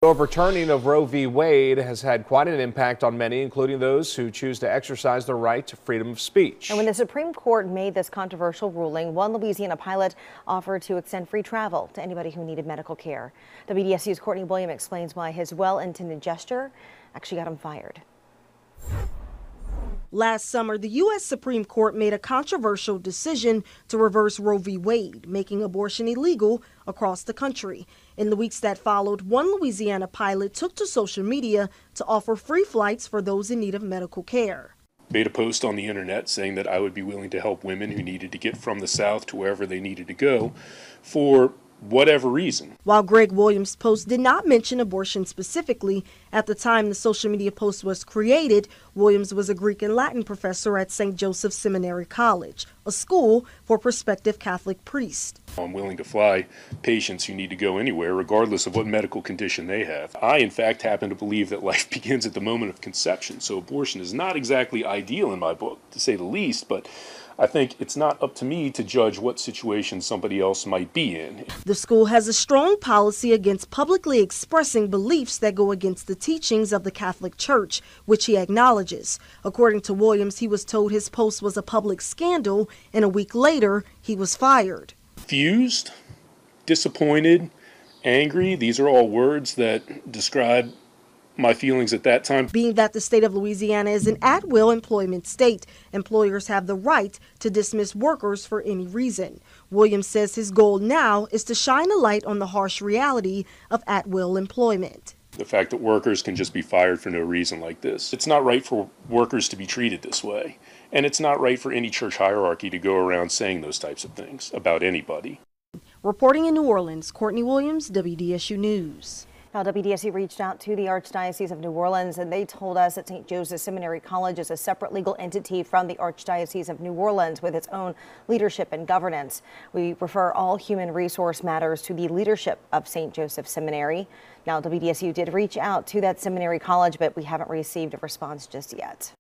Overturning of Roe v. Wade has had quite an impact on many, including those who choose to exercise their right to freedom of speech. And when the Supreme Court made this controversial ruling, one Louisiana pilot offered to extend free travel to anybody who needed medical care. WDSU's Courtney Williams explains why his well-intended gesture actually got him fired. Last summer, the U.S. Supreme Court made a controversial decision to reverse Roe v. Wade, making abortion illegal across the country. In the weeks that followed, one Louisiana pilot took to social media to offer free flights for those in need of medical care. Made a post on the internet saying that I would be willing to help women who needed to get from the South to wherever they needed to go for whatever reason. While Greg Williams' post did not mention abortion specifically, at the time the social media post was created, Williams was a Greek and Latin professor at St. Joseph Seminary College, a school for prospective Catholic priests. I'm willing to fly patients who need to go anywhere, regardless of what medical condition they have. I, in fact, happen to believe that life begins at the moment of conception, so abortion is not exactly ideal in my book, to say the least, but I think it's not up to me to judge what situation somebody else might be in. The school has a strong policy against publicly expressing beliefs that go against the teachings of the Catholic Church, which he acknowledges. According to Williams, he was told his post was a public scandal, and a week later, he was fired. Confused, disappointed, angry, these are all words that describe my feelings at that time. Being that the state of Louisiana is an at-will employment state, employers have the right to dismiss workers for any reason. Williams says his goal now is to shine a light on the harsh reality of at-will employment. The fact that workers can just be fired for no reason like this. It's not right for workers to be treated this way. And it's not right for any church hierarchy to go around saying those types of things about anybody. Reporting in New Orleans, Courtney Williams, WDSU News. Now, WDSU reached out to the Archdiocese of New Orleans, and they told us that St. Joseph Seminary College is a separate legal entity from the Archdiocese of New Orleans with its own leadership and governance. We refer all human resource matters to the leadership of St. Joseph Seminary. Now, WDSU did reach out to that seminary college, but we haven't received a response just yet.